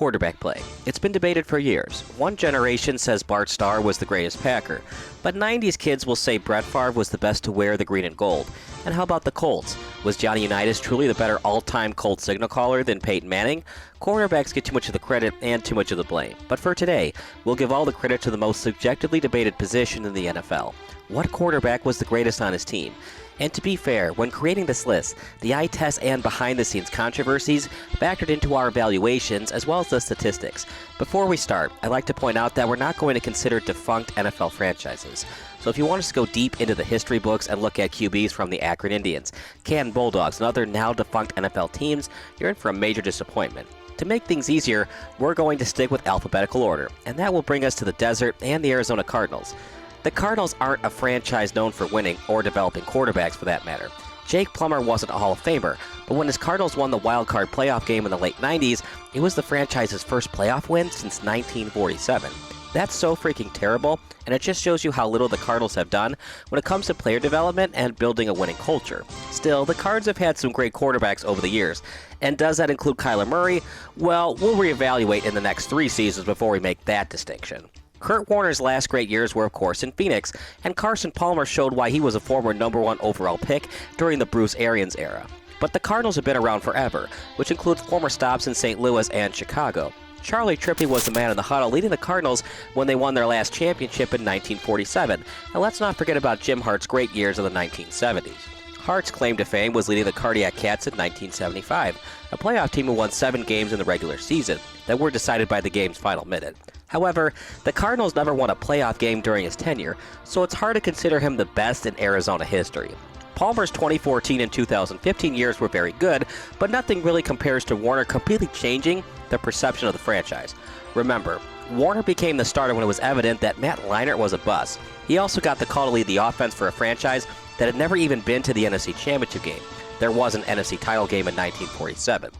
quarterback play. It's been debated for years. One generation says Bart Starr was the greatest Packer, but 90s kids will say Brett Favre was the best to wear the green and gold. And how about the Colts? Was Johnny Unitas truly the better all-time Colt signal caller than Peyton Manning? Quarterbacks get too much of the credit and too much of the blame. But for today, we'll give all the credit to the most subjectively debated position in the NFL. What quarterback was the greatest on his team? And to be fair, when creating this list, the eye test and behind-the-scenes controversies factored into our evaluations as well as the statistics. Before we start, I'd like to point out that we're not going to consider defunct NFL franchises. So if you want us to go deep into the history books and look at QBs from the Akron Indians, Canton Bulldogs, and other now-defunct NFL teams, you're in for a major disappointment. To make things easier, we're going to stick with alphabetical order, and that will bring us to the Desert and the Arizona Cardinals. The Cardinals aren't a franchise known for winning or developing quarterbacks for that matter. Jake Plummer wasn't a Hall of Famer, but when his Cardinals won the wild card playoff game in the late 90s, it was the franchise's first playoff win since 1947. That's so freaking terrible, and it just shows you how little the Cardinals have done when it comes to player development and building a winning culture. Still, the Cards have had some great quarterbacks over the years, and does that include Kyler Murray? Well, we'll reevaluate in the next 3 seasons before we make that distinction. Kurt Warner's last great years were, of course, in Phoenix, and Carson Palmer showed why he was a former #1 overall pick during the Bruce Arians era. But the Cardinals have been around forever, which includes former stops in St. Louis and Chicago. Charlie Trippey was the man in the huddle leading the Cardinals when they won their last championship in 1947. And let's not forget about Jim Hart's great years of the 1970s. Hart's claim to fame was leading the Cardiac Cats in 1975, a playoff team who won 7 games in the regular season that were decided by the game's final minute. However, the Cardinals never won a playoff game during his tenure, so it's hard to consider him the best in Arizona history. Palmer's 2014 and 2015 years were very good, but nothing really compares to Warner completely changing the perception of the franchise. Remember, Warner became the starter when it was evident that Matt Leinart was a bust. He also got the call to lead the offense for a franchise that had never even been to the NFC Championship game. There was an NFC title game in 1947.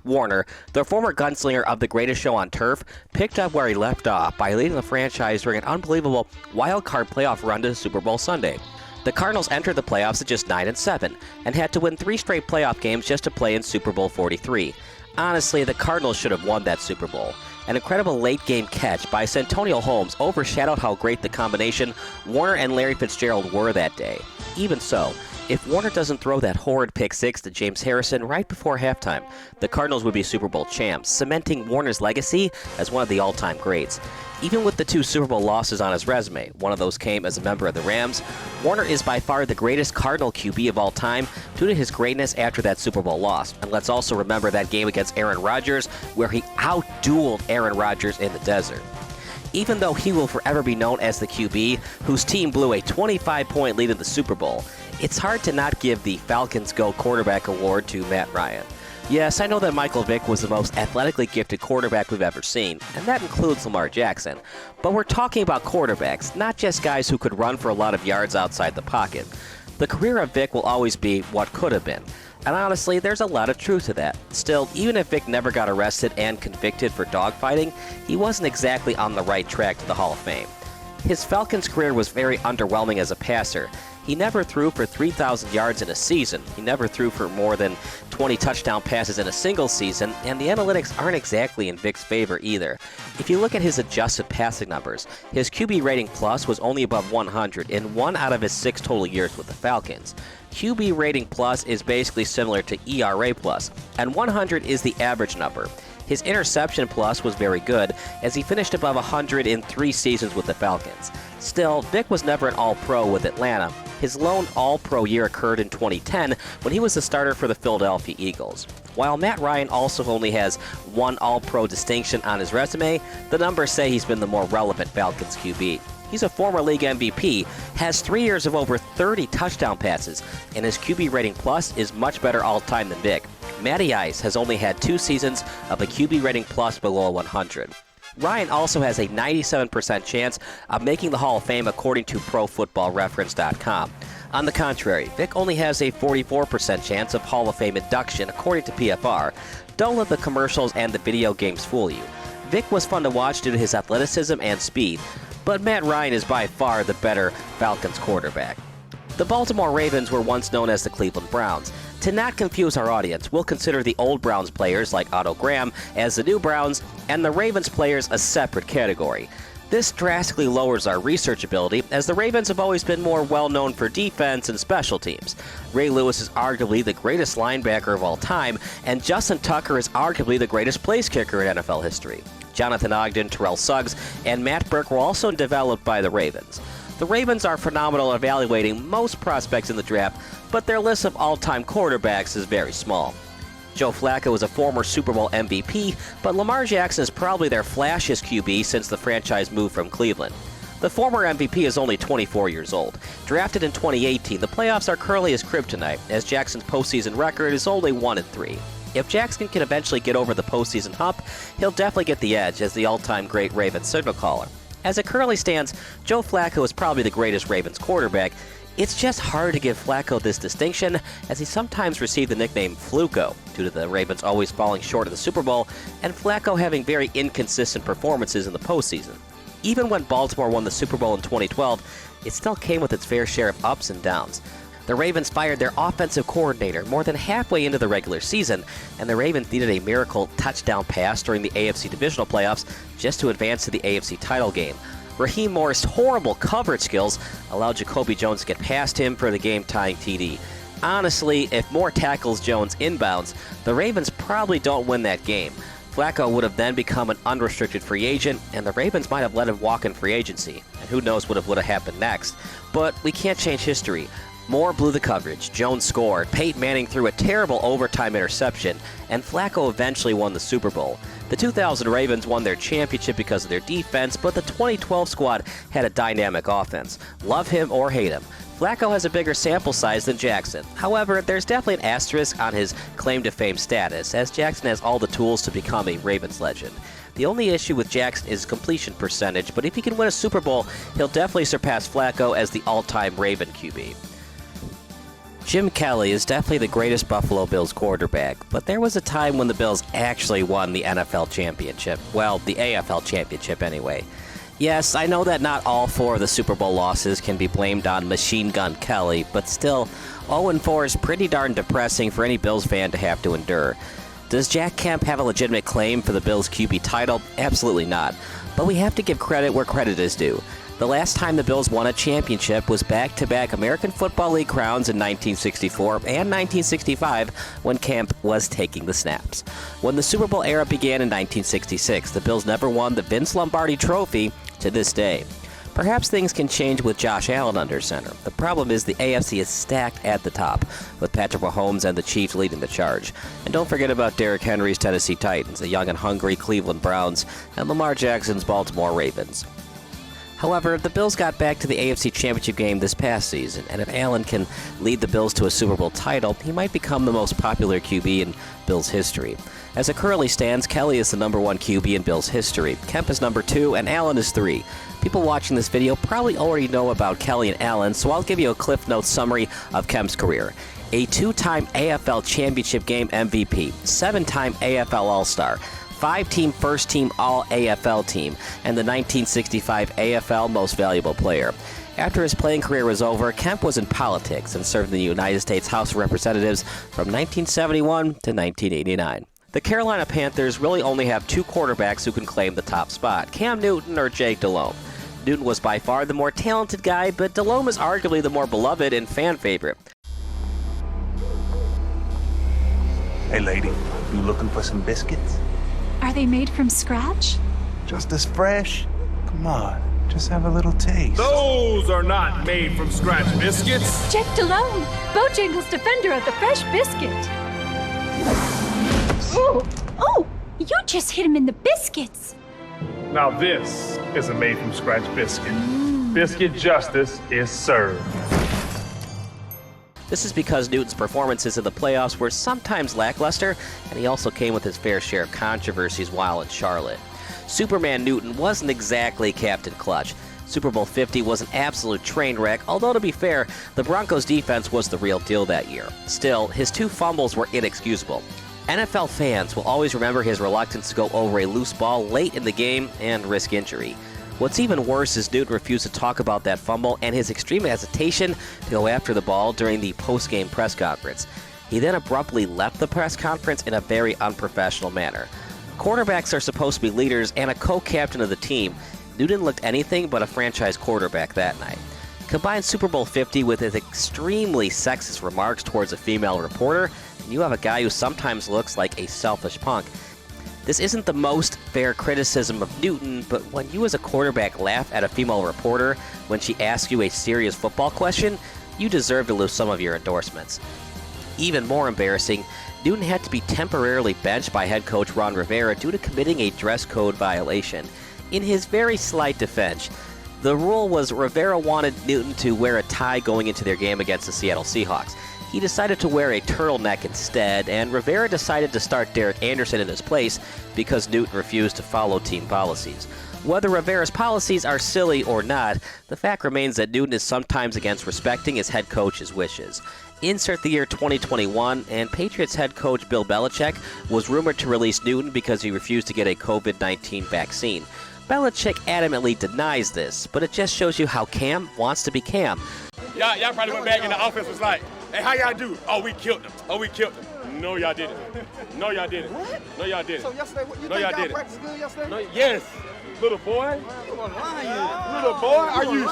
Warner, the former gunslinger of the greatest show on turf, picked up where he left off by leading the franchise during an unbelievable wild-card playoff run to Super Bowl Sunday. The Cardinals entered the playoffs at just 9-7 and had to win 3 straight playoff games just to play in Super Bowl 43. Honestly, the Cardinals should have won that Super Bowl. An incredible late-game catch by Santonio Holmes overshadowed how great the combination Warner and Larry Fitzgerald were that day. Even so, if Warner doesn't throw that horrid pick 6 to James Harrison right before halftime, the Cardinals would be Super Bowl champs, cementing Warner's legacy as one of the all-time greats. Even with the 2 Super Bowl losses on his resume, one of those came as a member of the Rams, Warner is by far the greatest Cardinal QB of all time due to his greatness after that Super Bowl loss. And let's also remember that game against Aaron Rodgers where he outdueled Aaron Rodgers in the desert. Even though he will forever be known as the QB whose team blew a 25-point lead in the Super Bowl, it's hard to not give the Falcons GOAT Quarterback Award to Matt Ryan. Yes, I know that Michael Vick was the most athletically gifted quarterback we've ever seen, and that includes Lamar Jackson. But we're talking about quarterbacks, not just guys who could run for a lot of yards outside the pocket. The career of Vick will always be what could have been. And honestly, there's a lot of truth to that. Still, even if Vick never got arrested and convicted for dogfighting, he wasn't exactly on the right track to the Hall of Fame. His Falcons career was very underwhelming as a passer. He never threw for 3,000 yards in a season. He never threw for more than 20 touchdown passes in a single season, and the analytics aren't exactly in Vick's favor either. If you look at his adjusted passing numbers, his QB rating plus was only above 100 in 1 out of his 6 total years with the Falcons. QB rating plus is basically similar to ERA plus, and 100 is the average number. His interception plus was very good, as he finished above 100 in 3 seasons with the Falcons. Still, Vick was never an All-Pro with Atlanta. His lone All-Pro year occurred in 2010 when he was the starter for the Philadelphia Eagles. While Matt Ryan also only has 1 All-Pro distinction on his resume, the numbers say he's been the more relevant Falcons QB. He's a former league MVP, has 3 years of over 30 touchdown passes, and his QB rating plus is much better all-time than Vick. Matty Ice has only had 2 seasons of a QB rating plus below 100. Ryan also has a 97% chance of making the Hall of Fame according to ProFootballReference.com. On the contrary, Vick only has a 44% chance of Hall of Fame induction according to PFR. Don't let the commercials and the video games fool you. Vick was fun to watch due to his athleticism and speed, but Matt Ryan is by far the better Falcons quarterback. The Baltimore Ravens were once known as the Cleveland Browns. To not confuse our audience, we'll consider the old Browns players like Otto Graham as the new Browns and the Ravens players a separate category. This drastically lowers our researchability, as the Ravens have always been more well-known for defense and special teams. Ray Lewis is arguably the greatest linebacker of all time, and Justin Tucker is arguably the greatest place kicker in NFL history. Jonathan Ogden, Terrell Suggs, and Matt Burke were also developed by the Ravens. The Ravens are phenomenal at evaluating most prospects in the draft, but their list of all-time quarterbacks is very small. Joe Flacco is a former Super Bowl MVP, but Lamar Jackson is probably their flashiest QB since the franchise moved from Cleveland. The former MVP is only 24 years old. Drafted in 2018, the playoffs are currently his kryptonite, as Jackson's postseason record is only 1-3. If Jackson can eventually get over the postseason hump, he'll definitely get the edge as the all-time great Ravens signal caller. As it currently stands, Joe Flacco is probably the greatest Ravens quarterback. It's just hard to give Flacco this distinction, as he sometimes received the nickname Fluco due to the Ravens always falling short of the Super Bowl and Flacco having very inconsistent performances in the postseason. Even when Baltimore won the Super Bowl in 2012, it still came with its fair share of ups and downs. The Ravens fired their offensive coordinator more than halfway into the regular season, and the Ravens needed a miracle touchdown pass during the AFC divisional playoffs just to advance to the AFC title game. Raheem Morris' horrible coverage skills allowed Jacoby Jones to get past him for the game-tying TD. Honestly, if Moore tackles Jones inbounds, the Ravens probably don't win that game. Flacco would have then become an unrestricted free agent, and the Ravens might have let him walk in free agency. And who knows what would have happened next. But we can't change history. Moore blew the coverage, Jones scored, Peyton Manning threw a terrible overtime interception, and Flacco eventually won the Super Bowl. The 2000 Ravens won their championship because of their defense, but the 2012 squad had a dynamic offense. Love him or hate him, Flacco has a bigger sample size than Jackson. However, there's definitely an asterisk on his claim to fame status, as Jackson has all the tools to become a Ravens legend. The only issue with Jackson is completion percentage, but if he can win a Super Bowl, he'll definitely surpass Flacco as the all-time Raven QB. Jim Kelly is definitely the greatest Buffalo Bills quarterback, but there was a time when the Bills actually won the NFL championship. Well, the AFL championship anyway. Yes, I know that not all 4 of the Super Bowl losses can be blamed on Machine Gun Kelly, but still, 0-4 is pretty darn depressing for any Bills fan to have to endure. Does Jack Kemp have a legitimate claim for the Bills QB title? Absolutely not. But we have to give credit where credit is due. The last time the Bills won a championship was back-to-back American Football League crowns in 1964 and 1965 when Kemp was taking the snaps. When the Super Bowl era began in 1966, the Bills never won the Vince Lombardi Trophy to this day. Perhaps things can change with Josh Allen under center. The problem is the AFC is stacked at the top, with Patrick Mahomes and the Chiefs leading the charge. And don't forget about Derrick Henry's Tennessee Titans, the young and hungry Cleveland Browns, and Lamar Jackson's Baltimore Ravens. However, the Bills got back to the AFC Championship game this past season, and if Allen can lead the Bills to a Super Bowl title, he might become the most popular QB in Bills history. As it currently stands, Kelly is the number 1 QB in Bills history, Kemp is number 2, and Allen is 3. People watching this video probably already know about Kelly and Allen, so I'll give you a Cliff Notes summary of Kemp's career. A 2-time AFL Championship Game MVP, 7-time AFL All-Star, 5-team first-team All-AFL team, and the 1965 AFL Most Valuable Player. After his playing career was over, Kemp was in politics and served in the United States House of Representatives from 1971 to 1989. The Carolina Panthers really only have 2 quarterbacks who can claim the top spot, Cam Newton or Jake Delhomme. Newton was by far the more talented guy, but Delhomme is arguably the more beloved and fan favorite. Hey lady, you looking for some biscuits? Are they made from scratch? Just as fresh? Come on, just have a little taste. Those are not made from scratch biscuits. Jake Delhomme, Bojangles' defender of the fresh biscuit. Ooh, oh, you just hit him in the biscuits. Now this is a made from scratch biscuit. Biscuit justice is served. This is because Newton's performances in the playoffs were sometimes lackluster, and he also came with his fair share of controversies while in Charlotte. Superman Newton wasn't exactly Captain Clutch. Super Bowl 50 was an absolute train wreck, although to be fair, the Broncos' defense was the real deal that year. Still, his 2 fumbles were inexcusable. NFL fans will always remember his reluctance to go over a loose ball late in the game and risk injury. What's even worse is Newton refused to talk about that fumble and his extreme hesitation to go after the ball during the post-game press conference. He then abruptly left the press conference in a very unprofessional manner. Quarterbacks are supposed to be leaders and a co-captain of the team. Newton looked anything but a franchise quarterback that night. Combine Super Bowl 50 with his extremely sexist remarks towards a female reporter, and you have a guy who sometimes looks like a selfish punk. This isn't the most fair criticism of Newton, but when you as a quarterback laugh at a female reporter when she asks you a serious football question, you deserve to lose some of your endorsements. Even more embarrassing, Newton had to be temporarily benched by head coach Ron Rivera due to committing a dress code violation. In his very slight defense, the rule was Rivera wanted Newton to wear a tie going into their game against the Seattle Seahawks. He decided to wear a turtleneck instead, and Rivera decided to start Derek Anderson in his place because Newton refused to follow team policies. Whether Rivera's policies are silly or not, the fact remains that Newton is sometimes against respecting his head coach's wishes. Insert the year 2021, and Patriots head coach Bill Belichick was rumored to release Newton because he refused to get a COVID-19 vaccine. Belichick adamantly denies this, but it just shows you how Cam wants to be Cam. Y'all probably went back and the offense was like, hey, how y'all do? Oh, we killed them. Oh, we killed them. No, y'all didn't. No, y'all didn't. What? No, y'all didn't. So yesterday, you no, think y'all y'all practiced good yesterday? No, yes. Little boy. You are lying. Little boy, are you?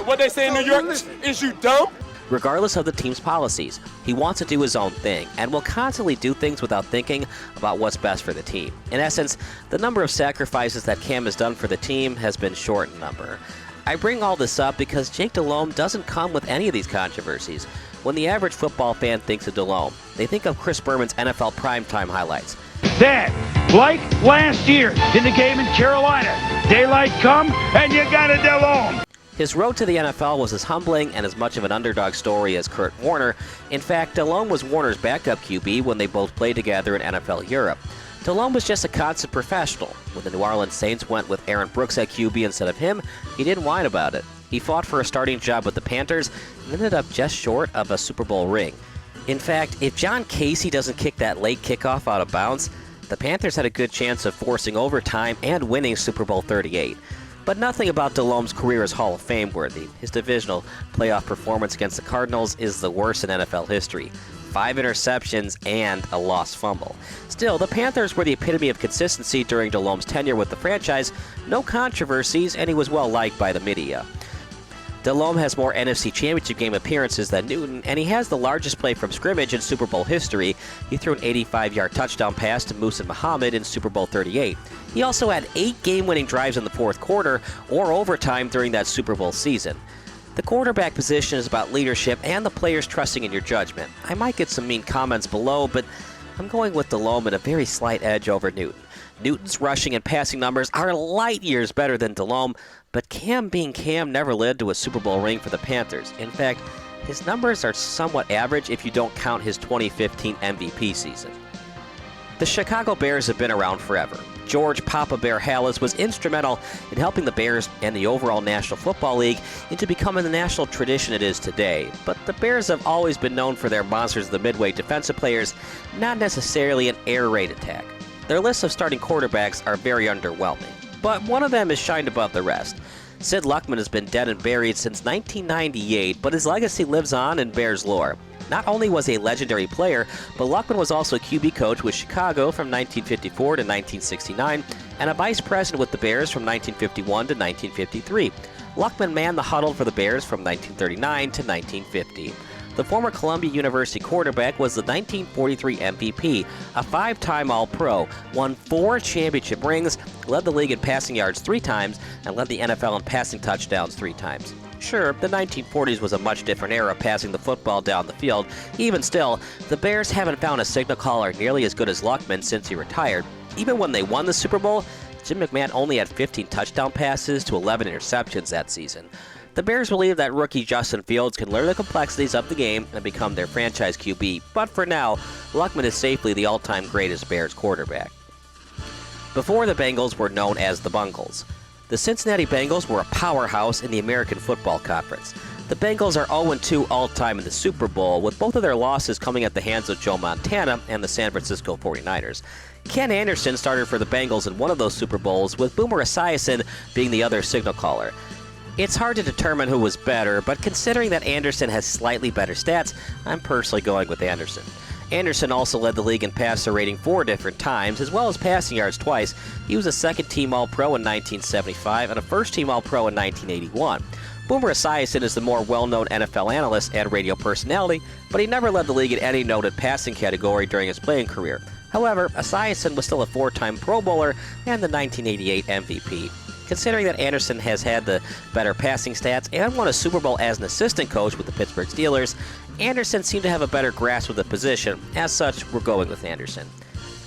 What they say in New York? Is you dumb? Regardless of the team's policies, he wants to do his own thing and will constantly do things without thinking about what's best for the team. In essence, the number of sacrifices that Cam has done for the team has been short in number. I bring all this up because Jake Delhomme doesn't come with any of these controversies. When the average football fan thinks of Delhomme, they think of Chris Berman's NFL primetime highlights. That, like last year in the game in Carolina, daylight come and you got a Delhomme. His road to the NFL was as humbling and as much of an underdog story as Kurt Warner. In fact, Delhomme was Warner's backup QB when they both played together in NFL Europe. Delhomme was just a constant professional. When the New Orleans Saints went with Aaron Brooks at QB instead of him, he didn't whine about it. He fought for a starting job with the Panthers and ended up just short of a Super Bowl ring. In fact, if John Casey doesn't kick that late kickoff out of bounds, the Panthers had a good chance of forcing overtime and winning Super Bowl 38. But nothing about Delhomme's career is Hall of Fame worthy. His divisional playoff performance against the Cardinals is the worst in NFL history. 5 interceptions and a lost fumble. Still, the Panthers were the epitome of consistency during Delhomme's tenure with the franchise. No controversies, and he was well liked by the media. Delhomme has more NFC Championship game appearances than Newton, and he has the largest play from scrimmage in Super Bowl history. He threw an 85-yard touchdown pass to Muhsin Muhammad in Super Bowl 38. He also had 8 game-winning drives in the fourth quarter or overtime during that Super Bowl season. The quarterback position is about leadership and the players trusting in your judgment. I might get some mean comments below, but I'm going with Delhomme at a very slight edge over Newton. Newton's rushing and passing numbers are light years better than Delhomme, but Cam being Cam never led to a Super Bowl ring for the Panthers. In fact, his numbers are somewhat average if you don't count his 2015 MVP season. The Chicago Bears have been around forever. George Papa Bear Halas was instrumental in helping the Bears and the overall National Football League into becoming the national tradition it is today. But the Bears have always been known for their monsters of the midway defensive players, not necessarily an air raid attack. Their lists of starting quarterbacks are very underwhelming, but one of them is shined above the rest. Sid Luckman has been dead and buried since 1998, but his legacy lives on in Bears lore. Not only was he a legendary player, but Luckman was also a QB coach with Chicago from 1954 to 1969 and a vice president with the Bears from 1951 to 1953. Luckman manned the huddle for the Bears from 1939 to 1950. The former Columbia University quarterback was the 1943 MVP, a 5-time All-Pro, won 4 championship rings, led the league in passing yards 3 times, and led the NFL in passing touchdowns 3 times. Sure, the 1940s was a much different era passing the football down the field. Even still, the Bears haven't found a signal caller nearly as good as Luckman since he retired. Even when they won the Super Bowl, Jim McMahon only had 15 touchdown passes to 11 interceptions that season. The Bears believe that rookie Justin Fields can learn the complexities of the game and become their franchise QB, but for now, Luckman is safely the all-time greatest Bears quarterback. Before the Bengals were known as the Bungles, the Cincinnati Bengals were a powerhouse in the American Football Conference. The Bengals are 0-2 all-time in the Super Bowl, with both of their losses coming at the hands of Joe Montana and the San Francisco 49ers. Ken Anderson started for the Bengals in one of those Super Bowls, with Boomer Esiason being the other signal caller. It's hard to determine who was better, but considering that Anderson has slightly better stats, I'm personally going with Anderson. Anderson also led the league in passer rating 4 different times, as well as passing yards twice. He was a second-team All-Pro in 1975 and a first-team All-Pro in 1981. Boomer Esiason is the more well-known NFL analyst and radio personality, but he never led the league in any noted passing category during his playing career. However, Esiason was still a 4-time Pro Bowler and the 1988 MVP. Considering that Anderson has had the better passing stats and won a Super Bowl as an assistant coach with the Pittsburgh Steelers, Anderson seemed to have a better grasp of the position. As such, we're going with Anderson.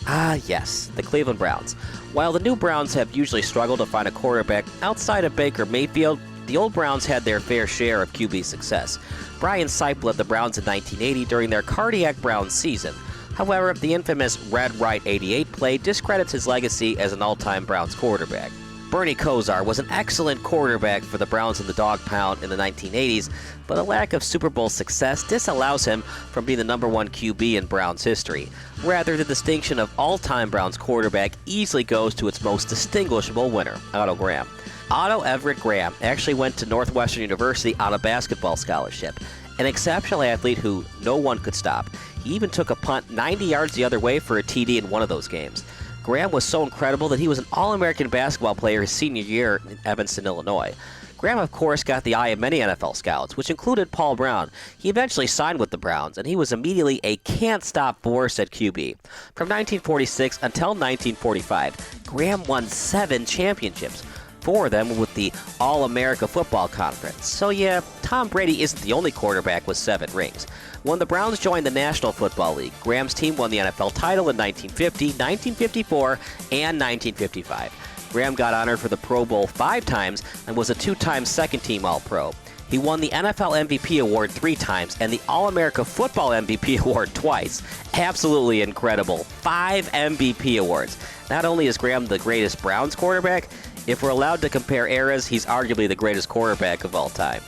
Ah, yes, the Cleveland Browns. While the new Browns have usually struggled to find a quarterback outside of Baker Mayfield, the old Browns had their fair share of QB success. Brian Sipe led the Browns in 1980 during their Cardiac Browns season. However, the infamous Red Right 88 play discredits his legacy as an all-time Browns quarterback. Bernie Kosar was an excellent quarterback for the Browns in the dog pound in the 1980s, but a lack of Super Bowl success disallows him from being the number 1 QB in Browns history. Rather, the distinction of all-time Browns quarterback easily goes to its most distinguishable winner, Otto Graham. Otto Everett Graham actually went to Northwestern University on a basketball scholarship, an exceptional athlete who no one could stop. He even took a punt 90 yards the other way for a TD in one of those games. Graham was so incredible that he was an All-American basketball player his senior year in Evanston, Illinois. Graham, of course, got the eye of many NFL scouts, which included Paul Brown. He eventually signed with the Browns, and he was immediately a can't-stop force at QB. From 1946 until 1945, Graham won 7 championships. 4 of them with the All-America Football Conference. So yeah, Tom Brady isn't the only quarterback with 7 rings. When the Browns joined the National Football League, Graham's team won the NFL title in 1950, 1954, and 1955. Graham got honored for the Pro Bowl 5 times and was a 2-time second-team All-Pro. He won the NFL MVP award 3 times and the All-America Football MVP award twice. Absolutely incredible. 5 MVP awards. Not only is Graham the greatest Browns quarterback, if we're allowed to compare eras, he's arguably the greatest quarterback of all time.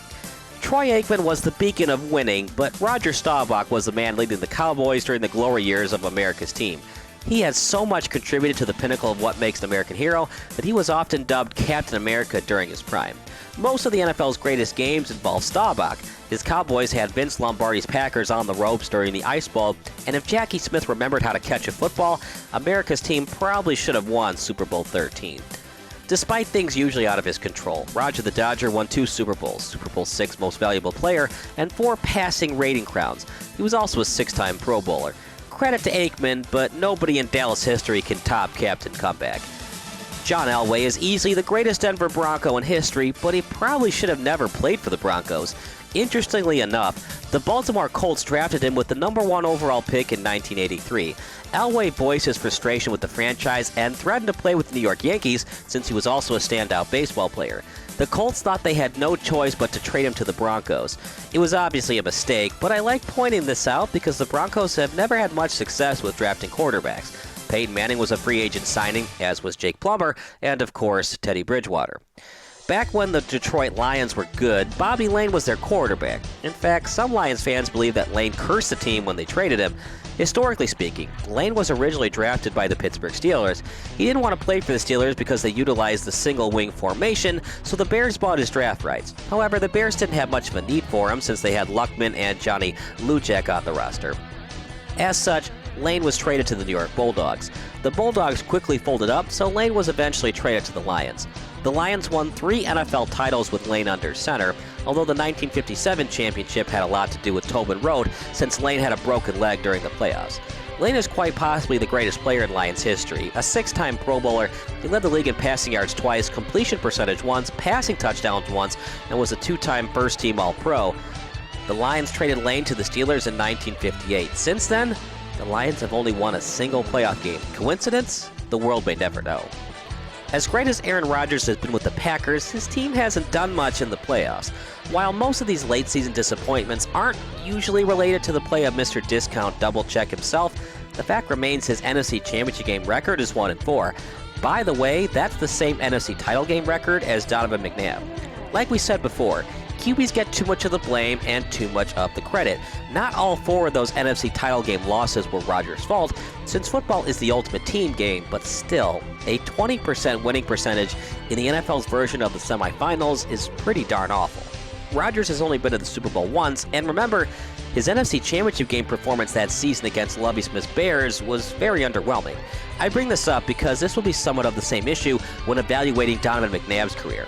Troy Aikman was the beacon of winning, but Roger Staubach was the man leading the Cowboys during the glory years of America's team. He has so much contributed to the pinnacle of what makes an American hero that he was often dubbed Captain America during his prime. Most of the NFL's greatest games involve Staubach. His Cowboys had Vince Lombardi's Packers on the ropes during the Ice Bowl, and if Jackie Smith remembered how to catch a football, America's team probably should have won Super Bowl 13. Despite things usually out of his control, Roger the Dodger won 2 Super Bowls, Super Bowl VI Most Valuable Player, and 4 passing rating crowns. He was also a 6-time Pro Bowler. Credit to Aikman, but nobody in Dallas history can top Captain Comeback. John Elway is easily the greatest Denver Bronco in history, but he probably should have never played for the Broncos. Interestingly enough, the Baltimore Colts drafted him with the number 1 overall pick in 1983. Elway voiced his frustration with the franchise and threatened to play with the New York Yankees since he was also a standout baseball player. The Colts thought they had no choice but to trade him to the Broncos. It was obviously a mistake, but I like pointing this out because the Broncos have never had much success with drafting quarterbacks. Peyton Manning was a free agent signing, as was Jake Plummer, and of course, Teddy Bridgewater. Back when the Detroit Lions were good, Bobby Lane was their quarterback. In fact, some Lions fans believe that Lane cursed the team when they traded him. Historically speaking, Lane was originally drafted by the Pittsburgh Steelers. He didn't want to play for the Steelers because they utilized the single-wing formation, so the Bears bought his draft rights. However, the Bears didn't have much of a need for him since they had Luckman and Johnny Lujack on the roster. As such, Lane was traded to the New York Bulldogs. The Bulldogs quickly folded up, so Lane was eventually traded to the Lions. The Lions won 3 NFL titles with Lane under center, although the 1957 championship had a lot to do with Tobin Road since Lane had a broken leg during the playoffs. Lane is quite possibly the greatest player in Lions history. A 6-time Pro Bowler, he led the league in passing yards twice, completion percentage once, passing touchdowns once, and was a 2-time first-team All-Pro. The Lions traded Lane to the Steelers in 1958. Since then, the Lions have only won a single playoff game. Coincidence? The world may never know. As great as Aaron Rodgers has been with the Packers, his team hasn't done much in the playoffs. While most of these late-season disappointments aren't usually related to the play of Mr. Discount Double-Check himself, the fact remains his NFC Championship game record is 1-4. By the way, that's the same NFC title game record as Donovan McNabb. Like we said before, QBs get too much of the blame and too much of the credit. Not all 4 of those NFC title game losses were Rodgers' fault, since football is the ultimate team game, but still, a 20% winning percentage in the NFL's version of the semifinals is pretty darn awful. Rodgers has only been to the Super Bowl once, and remember, His NFC Championship game performance that season against Lovie Smith's Bears was very underwhelming. I bring this up because this will be somewhat of the same issue when evaluating Donovan McNabb's career.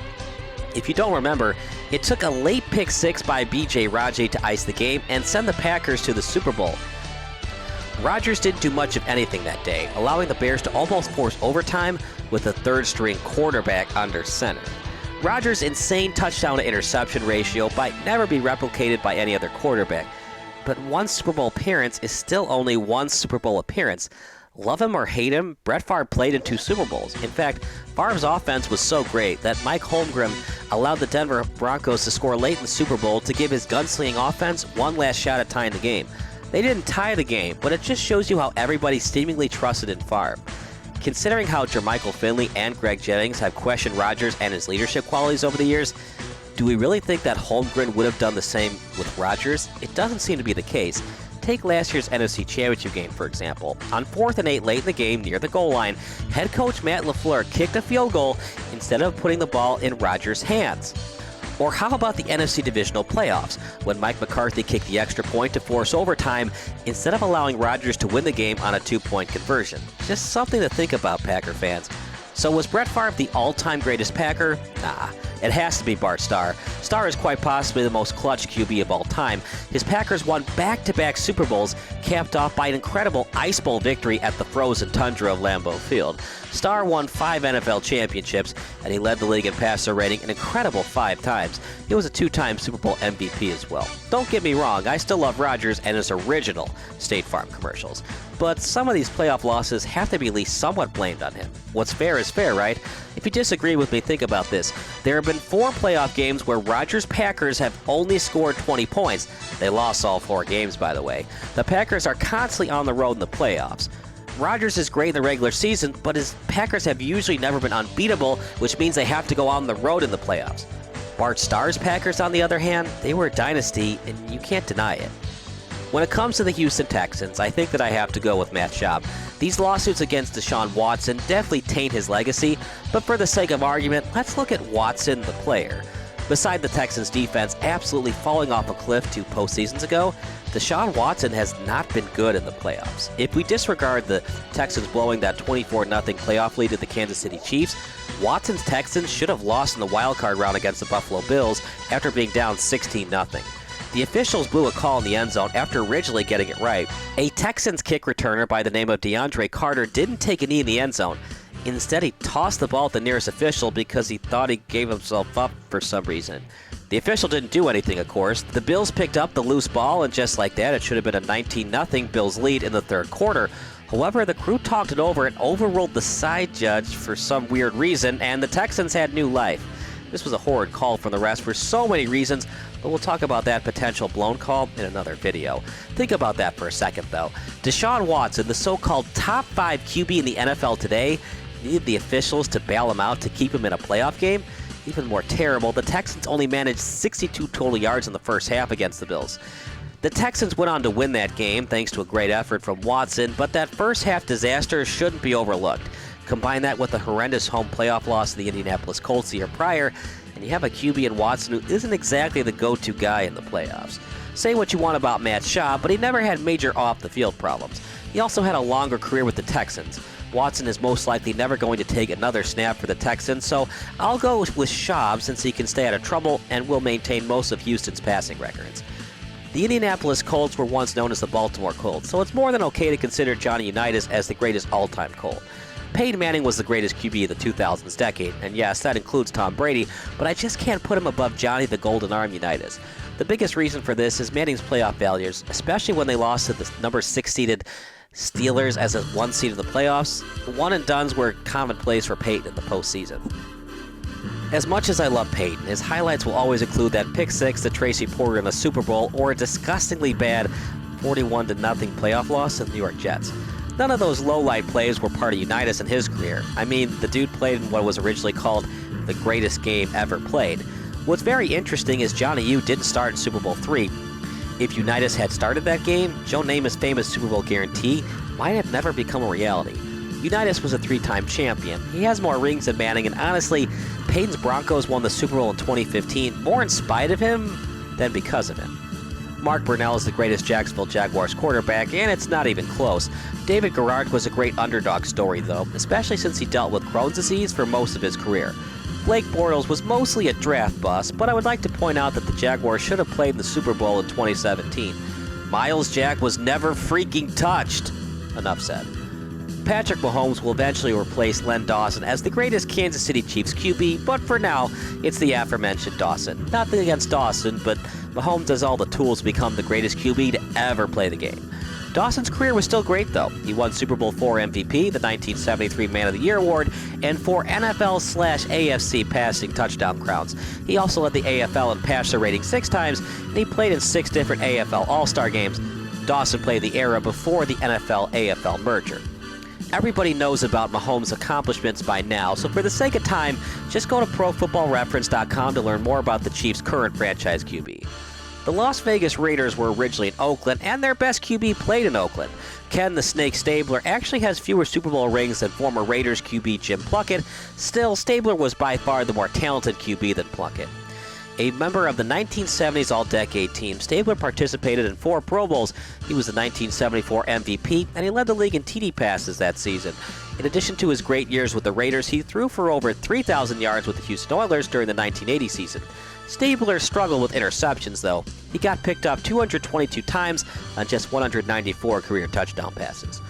If you don't remember, it took a late pick six by B.J. Raji to ice the game and send the Packers to the Super Bowl. Rodgers didn't do much of anything that day, allowing the Bears to almost force overtime with a third-string quarterback under center. Rodgers' insane touchdown-to-interception ratio might never be replicated by any other quarterback, but one Super Bowl appearance is still only one Super Bowl appearance. Love him or hate him, Brett Favre played in 2 Super Bowls. In fact, Favre's offense was so great that Mike Holmgren allowed the Denver Broncos to score late in the Super Bowl to give his gunslinging offense one last shot at tying the game. They didn't tie the game, but it just shows you how everybody seemingly trusted in Favre. Considering how Jermichael Finley and Greg Jennings have questioned Rodgers and his leadership qualities over the years, do we really think that Holmgren would have done the same with Rodgers? It doesn't seem to be the case. Take last year's NFC Championship game, for example. On 4th and 8 late in the game, near the goal line, head coach Matt LaFleur kicked a field goal instead of putting the ball in Rodgers' hands. Or how about the NFC Divisional Playoffs, when Mike McCarthy kicked the extra point to force overtime instead of allowing Rodgers to win the game on a 2-point conversion? Just something to think about, Packer fans. So was Brett Favre the all-time greatest Packer? Nah, it has to be Bart Starr. Starr is quite possibly the most clutch QB of all time. His Packers won back-to-back Super Bowls, capped off by an incredible Ice Bowl victory at the frozen tundra of Lambeau Field. Starr won 5 NFL championships, and he led the league in passer rating an incredible 5 times. He was a 2-time Super Bowl MVP as well. Don't get me wrong, I still love Rodgers and his original State Farm commercials. But some of these playoff losses have to be at least somewhat blamed on him. What's fair is fair, right? If you disagree with me, think about this. There have been 4 playoff games where Rodgers' Packers have only scored 20 points. They lost all 4 games, by the way. The Packers are constantly on the road in the playoffs. Rodgers is great in the regular season, but his Packers have usually never been unbeatable, which means they have to go on the road in the playoffs. Bart Starr's Packers, on the other hand, they were a dynasty, and you can't deny it. When it comes to the Houston Texans, I think that I have to go with Matt Schaub. These lawsuits against Deshaun Watson definitely taint his legacy, but for the sake of argument, let's look at Watson, the player. Beside the Texans' defense absolutely falling off a cliff 2 postseasons ago, Deshaun Watson has not been good in the playoffs. If we disregard the Texans blowing that 24-0 playoff lead to the Kansas City Chiefs, Watson's Texans should have lost in the wildcard round against the Buffalo Bills after being down 16-0. The officials blew a call in the end zone after originally getting it right. A Texans kick returner by the name of DeAndre Carter didn't take a knee in the end zone. Instead, he tossed the ball at the nearest official because he thought he gave himself up for some reason. The official didn't do anything, of course. The Bills picked up the loose ball, and just like that, it should have been a 19-0 Bills lead in the 3rd quarter. However, the crew talked it over and overruled the side judge for some weird reason, and the Texans had new life. This was a horrid call from the refs for so many reasons, but we'll talk about that potential blown call in another video. Think about that for a second, though. Deshaun Watson, the so-called top 5 QB in the NFL today, needed the officials to bail him out to keep him in a playoff game? Even more terrible, the Texans only managed 62 total yards in the first half against the Bills. The Texans went on to win that game thanks to a great effort from Watson, but that first half disaster shouldn't be overlooked. Combine that with the horrendous home playoff loss to the Indianapolis Colts the year prior, and you have a QB in Watson who isn't exactly the go-to guy in the playoffs. Say what you want about Matt Schaub, but he never had major off-the-field problems. He also had a longer career with the Texans. Watson is most likely never going to take another snap for the Texans, so I'll go with Schaub since he can stay out of trouble and will maintain most of Houston's passing records. The Indianapolis Colts were once known as the Baltimore Colts, so it's more than okay to consider Johnny Unitas as the greatest all-time Colt. Peyton Manning was the greatest QB of the 2000s decade, and yes, that includes Tom Brady, but I just can't put him above Johnny the Golden Arm Unitas. The biggest reason for this is Manning's playoff failures, especially when they lost to the number 6 seeded Steelers as a 1 seed in the playoffs. The one-and-dones were commonplace for Peyton in the postseason. As much as I love Peyton, his highlights will always include that pick 6 to Tracy Porter in the Super Bowl or a disgustingly bad 41-0 playoff loss to the New York Jets. None of those low-light plays were part of Unitas in his career. I mean, the dude played in what was originally called the greatest game ever played. What's very interesting is Johnny U didn't start in Super Bowl III. If Unitas had started that game, Joe Namath's famous Super Bowl guarantee might have never become a reality. Unitas was a 3-time champion. He has more rings than Manning, and honestly, Peyton's Broncos won the Super Bowl in 2015 more in spite of him than because of him. Mark Brunell is the greatest Jacksonville Jaguars quarterback, and it's not even close. David Garrard was a great underdog story, though, especially since he dealt with Crohn's disease for most of his career. Blake Bortles was mostly a draft bust, but I would like to point out that the Jaguars should have played in the Super Bowl in 2017. Miles Jack was never freaking touched. Enough said. Patrick Mahomes will eventually replace Len Dawson as the greatest Kansas City Chiefs QB, but for now, it's the aforementioned Dawson. Nothing against Dawson, but Mahomes has all the tools to become the greatest QB to ever play the game. Dawson's career was still great, though. He won Super Bowl IV MVP, the 1973 Man of the Year award, and 4 NFL/AFC passing touchdown crowns. He also led the AFL in passer rating 6 times, and he played in 6 different AFL All-Star games. Dawson played the era before the NFL-AFL merger. Everybody knows about Mahomes' accomplishments by now, so for the sake of time, just go to ProFootballReference.com to learn more about the Chiefs' current franchise QB. The Las Vegas Raiders were originally in Oakland, and their best QB played in Oakland. Ken the Snake Stabler actually has fewer Super Bowl rings than former Raiders QB Jim Plunkett. Still, Stabler was by far the more talented QB than Plunkett. A member of the 1970s All-Decade team, Stabler participated in 4 Pro Bowls. He was the 1974 MVP, and he led the league in TD passes that season. In addition to his great years with the Raiders, he threw for over 3,000 yards with the Houston Oilers during the 1980 season. Stabler struggled with interceptions, though. He got picked up 222 times on just 194 career touchdown passes.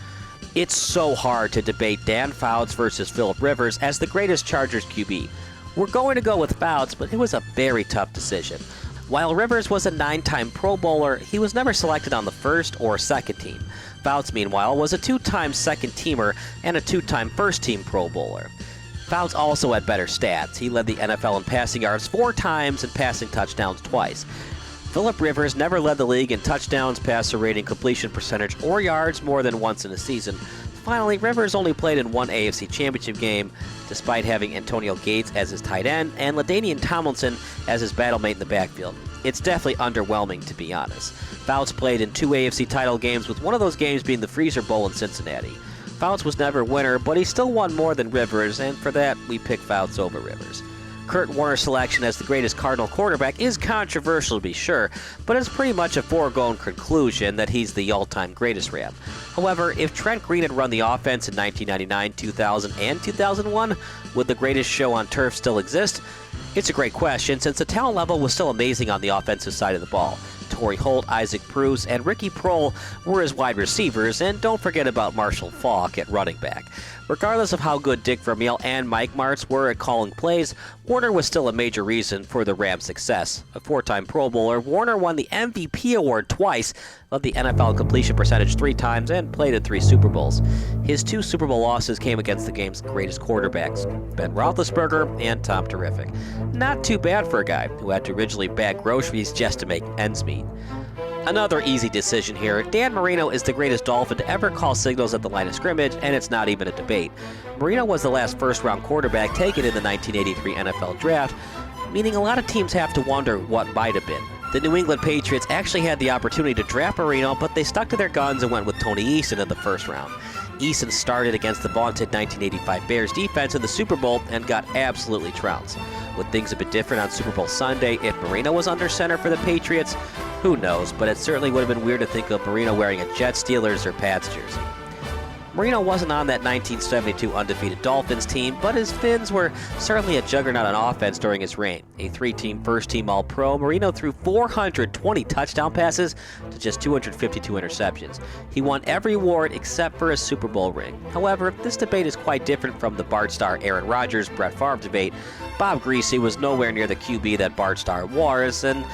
It's so hard to debate Dan Fouts versus Phillip Rivers as the greatest Chargers QB. We're going to go with Fouts, but it was a very tough decision. While Rivers was a 9-time Pro Bowler, he was never selected on the first or second team. Fouts, meanwhile, was a 2-time second-teamer and a 2-time first-team Pro Bowler. Fouts also had better stats. He led the NFL in passing yards 4 times and passing touchdowns twice. Phillip Rivers never led the league in touchdowns, passer rating, completion percentage, or yards more than once in a season. Finally, Rivers only played in 1 AFC Championship game, despite having Antonio Gates as his tight end and LaDainian Tomlinson as his battlemate in the backfield. It's definitely underwhelming, to be honest. Fouts played in 2 AFC title games, with one of those games being the Freezer Bowl in Cincinnati. Fouts was never a winner, but he still won more than Rivers, and for that, we pick Fouts over Rivers. Kurt Warner's selection as the greatest Cardinal quarterback is controversial, to be sure, but it's pretty much a foregone conclusion that he's the all-time greatest Ram. However, if Trent Green had run the offense in 1999, 2000, and 2001, would the greatest show on turf still exist? It's a great question, since the talent level was still amazing on the offensive side of the ball. Torrey Holt, Isaac Bruce, and Ricky Prohl were his wide receivers, and don't forget about Marshall Faulk at running back. Regardless of how good Dick Vermeil and Mike Martz were at calling plays, Warner was still a major reason for the Rams' success. A 4-time Pro Bowler, Warner won the MVP award twice, led the NFL completion percentage 3 times, and played in 3 Super Bowls. His 2 Super Bowl losses came against the game's greatest quarterbacks, Ben Roethlisberger and Tom Terrific. Not too bad for a guy who had to originally bag groceries just to make ends meet. Another easy decision here. Dan Marino is the greatest Dolphin to ever call signals at the line of scrimmage, and it's not even a debate. Marino was the last first-round quarterback taken in the 1983 NFL Draft, meaning a lot of teams have to wonder what might have been. The New England Patriots actually had the opportunity to draft Marino, but they stuck to their guns and went with Tony Eason in the first round. Eason started against the vaunted 1985 Bears defense in the Super Bowl and got absolutely trounced. Would things have been different on Super Bowl Sunday if Marino was under center for the Patriots? Who knows, but it certainly would have been weird to think of Marino wearing a Jets, Steelers, or Pats jersey. Marino wasn't on that 1972 undefeated Dolphins team, but his Fins were certainly a juggernaut on offense during his reign. A 3-team first-team All-Pro, Marino threw 420 touchdown passes to just 252 interceptions. He won every award except for a Super Bowl ring. However, this debate is quite different from the Bart Starr, Aaron Rodgers, Brett Favre debate. Bob Griese was nowhere near the QB that Bart Starr was, and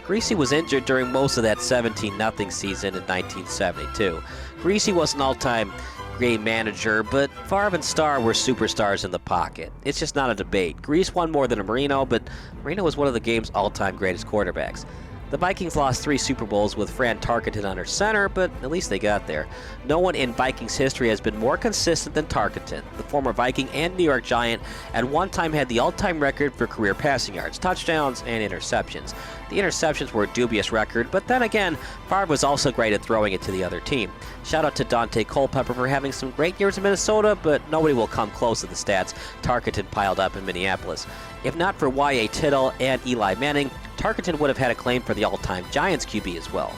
Griese was injured during most of that 17-0 season in 1972. Griese was an all-time game manager, but Favre and Starr were superstars in the pocket. It's just not a debate. Griese won more than Marino, but Marino was one of the game's all-time greatest quarterbacks. The Vikings lost 3 Super Bowls with Fran Tarkenton under center, but at least they got there. No one in Vikings history has been more consistent than Tarkenton. The former Viking and New York Giant at one time had the all-time record for career passing yards, touchdowns, and interceptions. The interceptions were a dubious record, but then again, Favre was also great at throwing it to the other team. Shout out to Dante Culpepper for having some great years in Minnesota, but nobody will come close to the stats Tarkenton piled up in Minneapolis. If not for Y.A. Tittle and Eli Manning, Tarkenton would have had a claim for the all-time Giants QB as well.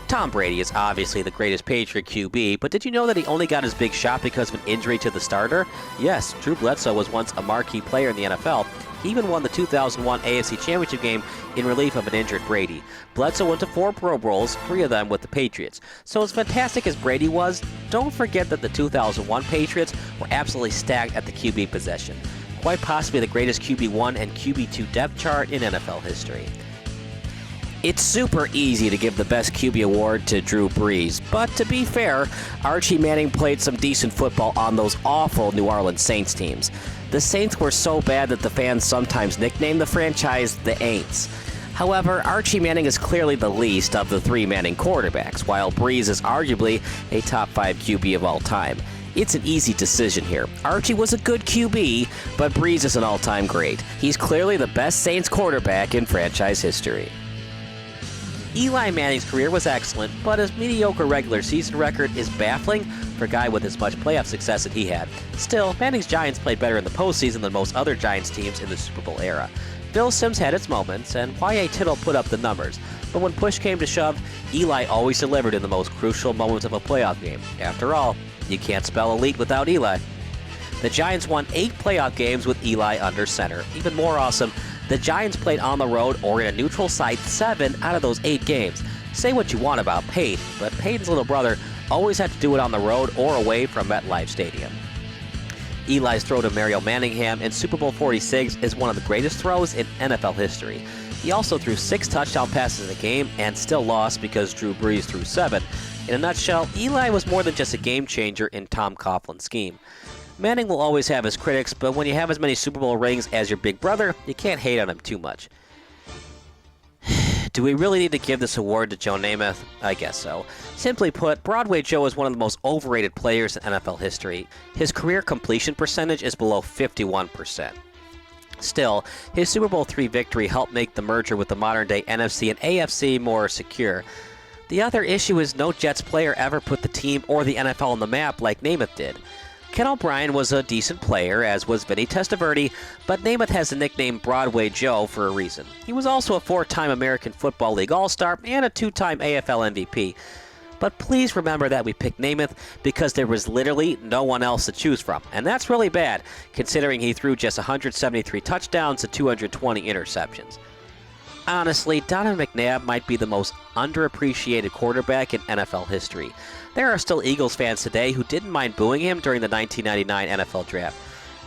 Tom Brady is obviously the greatest Patriot QB, but did you know that he only got his big shot because of an injury to the starter? Yes, Drew Bledsoe was once a marquee player in the NFL. He even won the 2001 AFC Championship game in relief of an injured Brady. Bledsoe went to 4 Pro Bowls, 3 of them with the Patriots. So as fantastic as Brady was, don't forget that the 2001 Patriots were absolutely stacked at the QB position. Quite possibly the greatest QB1 and QB2 depth chart in NFL history. It's super easy to give the best QB award to Drew Brees, but to be fair, Archie Manning played some decent football on those awful New Orleans Saints teams. The Saints were so bad that the fans sometimes nicknamed the franchise the Aints. However, Archie Manning is clearly the least of the 3 Manning quarterbacks, while Brees is arguably a top 5 QB of all time. It's an easy decision here. Archie was a good QB, but Brees is an all-time great. He's clearly the best Saints quarterback in franchise history. Eli Manning's career was excellent, but his mediocre regular season record is baffling for a guy with as much playoff success that he had. Still, Manning's Giants played better in the postseason than most other Giants teams in the Super Bowl era. Bill Sims had its moments, and Y.A. Tittle put up the numbers, but when push came to shove, Eli always delivered in the most crucial moments of a playoff game. After all, you can't spell elite without Eli. The Giants won 8 playoff games with Eli under center. Even more awesome, the Giants played on the road or in a neutral site 7 out of those 8 games. Say what you want about Peyton, but Peyton's little brother always had to do it on the road or away from MetLife Stadium. Eli's throw to Mario Manningham in Super Bowl 46 is one of the greatest throws in NFL history. He also threw 6 touchdown passes in the game and still lost because Drew Brees threw 7. In a nutshell, Eli was more than just a game changer in Tom Coughlin's scheme. Manning will always have his critics, but when you have as many Super Bowl rings as your big brother, you can't hate on him too much. Do we really need to give this award to Joe Namath? I guess so. Simply put, Broadway Joe is one of the most overrated players in NFL history. His career completion percentage is below 51%. Still, his Super Bowl III victory helped make the merger with the modern-day NFC and AFC more secure. The other issue is no Jets player ever put the team or the NFL on the map like Namath did. Ken O'Brien was a decent player, as was Vinny Testaverde, but Namath has the nickname Broadway Joe for a reason. He was also a 4-time American Football League All-Star and a 2-time AFL MVP. But please remember that we picked Namath because there was literally no one else to choose from, and that's really bad, considering he threw just 173 touchdowns and 220 interceptions. Honestly, Donovan McNabb might be the most underappreciated quarterback in NFL history. There are still Eagles fans today who didn't mind booing him during the 1999 NFL Draft.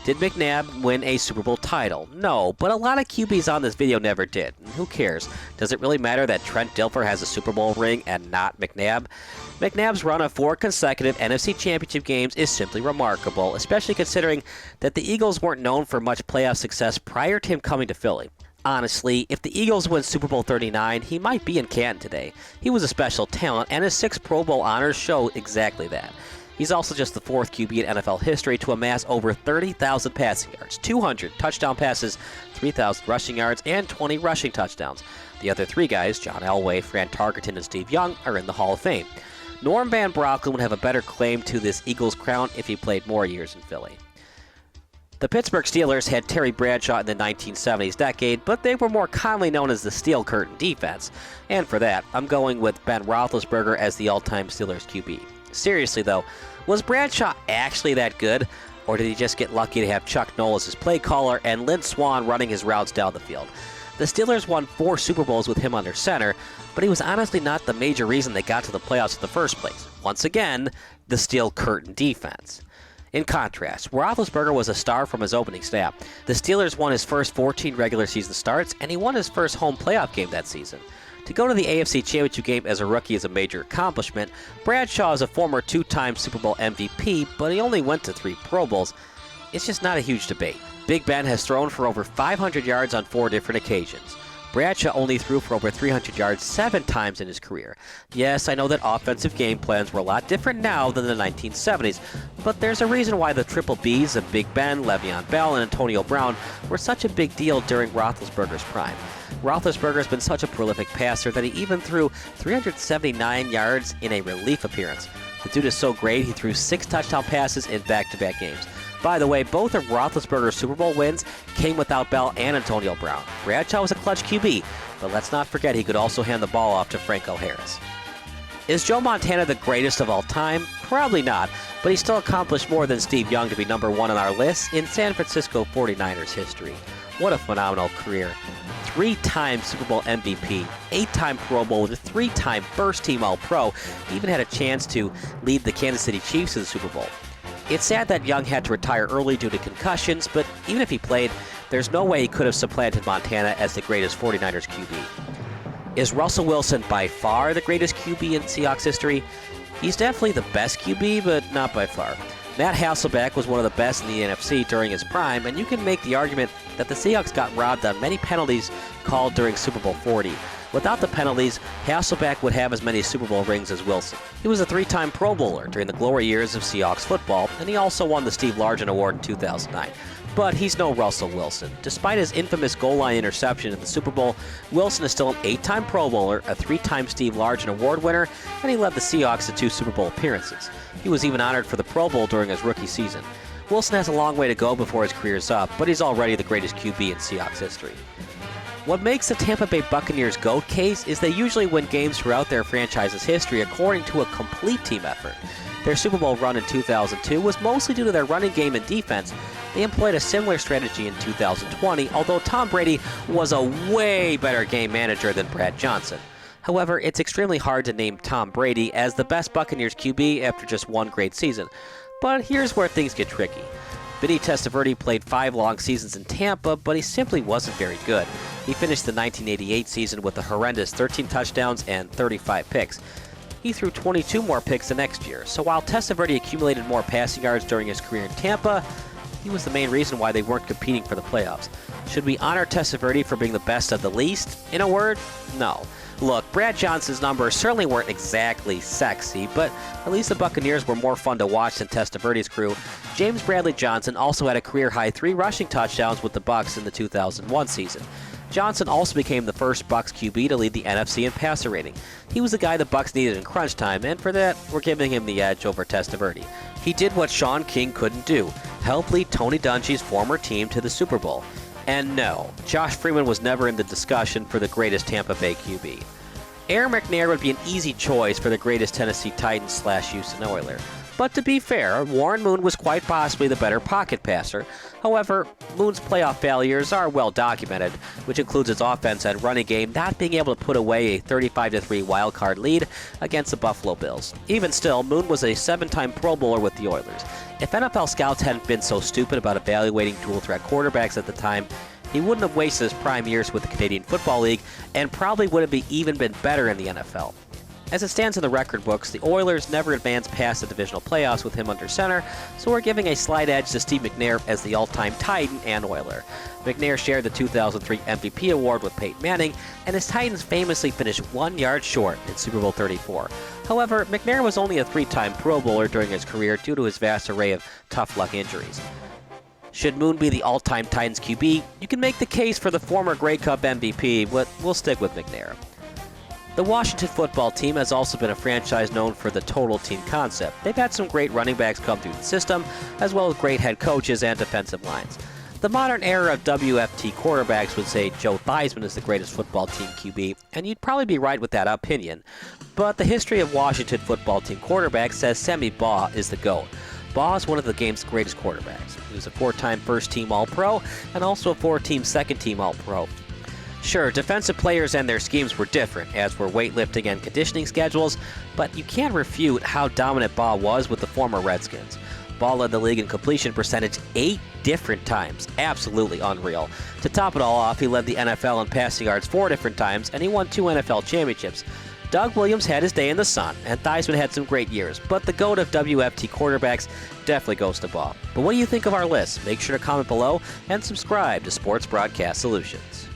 Did McNabb win a Super Bowl title? No, but a lot of QBs on this video never did. Who cares? Does it really matter that Trent Dilfer has a Super Bowl ring and not McNabb? McNabb's run of 4 consecutive NFC Championship games is simply remarkable, especially considering that the Eagles weren't known for much playoff success prior to him coming to Philly. Honestly, if the Eagles win Super Bowl 39, he might be in Canton today. He was a special talent, and his 6 Pro Bowl honors show exactly that. He's also just the 4th QB in NFL history to amass over 30,000 passing yards, 200 touchdown passes, 3,000 rushing yards, and 20 rushing touchdowns. The other 3 guys, John Elway, Fran Tarkenton, and Steve Young, are in the Hall of Fame. Norm Van Brocklin would have a better claim to this Eagles crown if he played more years in Philly. The Pittsburgh Steelers had Terry Bradshaw in the 1970s decade, but they were more commonly known as the Steel Curtain defense. And for that, I'm going with Ben Roethlisberger as the all-time Steelers QB. Seriously though, was Bradshaw actually that good? Or did he just get lucky to have Chuck Noll as his play caller and Lynn Swann running his routes down the field? The Steelers won 4 Super Bowls with him under center, but he was honestly not the major reason they got to the playoffs in the first place. Once again, the Steel Curtain defense. In contrast, Roethlisberger was a star from his opening snap. The Steelers won his first 14 regular season starts, and he won his first home playoff game that season. To go to the AFC Championship game as a rookie is a major accomplishment. Bradshaw is a former 2-time Super Bowl MVP, but he only went to 3 Pro Bowls. It's just not a huge debate. Big Ben has thrown for over 500 yards on 4 different occasions. Bradshaw only threw for over 300 yards 7 times in his career. Yes, I know that offensive game plans were a lot different now than the 1970s, but there's a reason why the triple Bs of Big Ben, Le'Veon Bell, and Antonio Brown were such a big deal during Roethlisberger's prime. Roethlisberger has been such a prolific passer that he even threw 379 yards in a relief appearance. The dude is so great, he threw 6 touchdown passes in back-to-back games. By the way, both of Roethlisberger's Super Bowl wins came without Bell and Antonio Brown. Bradshaw was a clutch QB, but let's not forget he could also hand the ball off to Franco Harris. Is Joe Montana the greatest of all time? Probably not, but he still accomplished more than Steve Young to be number one on our list in San Francisco 49ers history. What a phenomenal career. 3-time Super Bowl MVP, 8-time Pro Bowler, 3-time first-team All-Pro, even had a chance to lead the Kansas City Chiefs to the Super Bowl. It's sad that Young had to retire early due to concussions, but even if he played, there's no way he could have supplanted Montana as the greatest 49ers QB. Is Russell Wilson by far the greatest QB in Seahawks history? He's definitely the best QB, but not by far. Matt Hasselbeck was one of the best in the NFC during his prime, and you can make the argument that the Seahawks got robbed on many penalties called during Super Bowl 40. Without the penalties, Hasselbeck would have as many Super Bowl rings as Wilson. He was a 3-time Pro Bowler during the glory years of Seahawks football, and he also won the Steve Largent Award in 2009. But he's no Russell Wilson. Despite his infamous goal line interception in the Super Bowl, Wilson is still an 8-time Pro Bowler, a 3-time Steve Largent Award winner, and he led the Seahawks to 2 Super Bowl appearances. He was even honored for the Pro Bowl during his rookie season. Wilson has a long way to go before his career is up, but he's already the greatest QB in Seahawks history. What makes the Tampa Bay Buccaneers' GOAT case is they usually win games throughout their franchise's history according to a complete team effort. Their Super Bowl run in 2002 was mostly due to their running game and defense. They employed a similar strategy in 2020, although Tom Brady was a way better game manager than Brad Johnson. However, it's extremely hard to name Tom Brady as the best Buccaneers QB after just one great season. But here's where things get tricky. Vinny Testaverde played 5 long seasons in Tampa, but he simply wasn't very good. He finished the 1988 season with a horrendous 13 touchdowns and 35 picks. He threw 22 more picks the next year, so while Testaverde accumulated more passing yards during his career in Tampa, he was the main reason why they weren't competing for the playoffs. Should we honor Testaverde for being the best of the least? In a word, no. Look, Brad Johnson's numbers certainly weren't exactly sexy, but at least the Buccaneers were more fun to watch than Testaverde's crew. James Bradley Johnson also had a career-high 3 rushing touchdowns with the Bucs in the 2001 season. Johnson also became the first Bucs QB to lead the NFC in passer rating. He was the guy the Bucs needed in crunch time, and for that, we're giving him the edge over Testaverde. He did what Sean King couldn't do, help lead Tony Dungy's former team to the Super Bowl. And no, Josh Freeman was never in the discussion for the greatest Tampa Bay QB. Aaron McNair would be an easy choice for the greatest Tennessee Titans / Houston Oiler. But to be fair, Warren Moon was quite possibly the better pocket passer. However, Moon's playoff failures are well documented, which includes his offense and running game not being able to put away a 35-3 wildcard lead against the Buffalo Bills. Even still, Moon was a 7-time Pro Bowler with the Oilers. If NFL scouts hadn't been so stupid about evaluating dual-threat quarterbacks at the time, he wouldn't have wasted his prime years with the Canadian Football League and probably would have even been better in the NFL. As it stands in the record books, the Oilers never advanced past the divisional playoffs with him under center, so we're giving a slight edge to Steve McNair as the all-time Titan and Oiler. McNair shared the 2003 MVP award with Peyton Manning, and his Titans famously finished 1 yard short in Super Bowl 34. However, McNair was only a 3-time Pro Bowler during his career due to his vast array of tough luck injuries. Should Moon be the all-time Titans QB, you can make the case for the former Grey Cup MVP, but we'll stick with McNair. The Washington football team has also been a franchise known for the total team concept. They've had some great running backs come through the system, as well as great head coaches and defensive lines. The modern era of WFT quarterbacks would say Joe Theismann is the greatest football team QB, and you'd probably be right with that opinion. But the history of Washington football team quarterbacks says Sammy Baugh is the GOAT. Baugh is one of the game's greatest quarterbacks. He was a 4-time first-team All-Pro and also a 4-team second-team All-Pro. Sure, defensive players and their schemes were different, as were weightlifting and conditioning schedules, but you can't refute how dominant Baugh was with the former Redskins. Baugh led the league in completion percentage 8 different times. Absolutely unreal. To top it all off, he led the NFL in passing yards 4 different times, and he won 2 NFL championships. Doug Williams had his day in the sun, and Theismann had some great years, but the GOAT of WFT quarterbacks definitely goes to Baugh. But what do you think of our list? Make sure to comment below and subscribe to Sports Broadcast Solutions.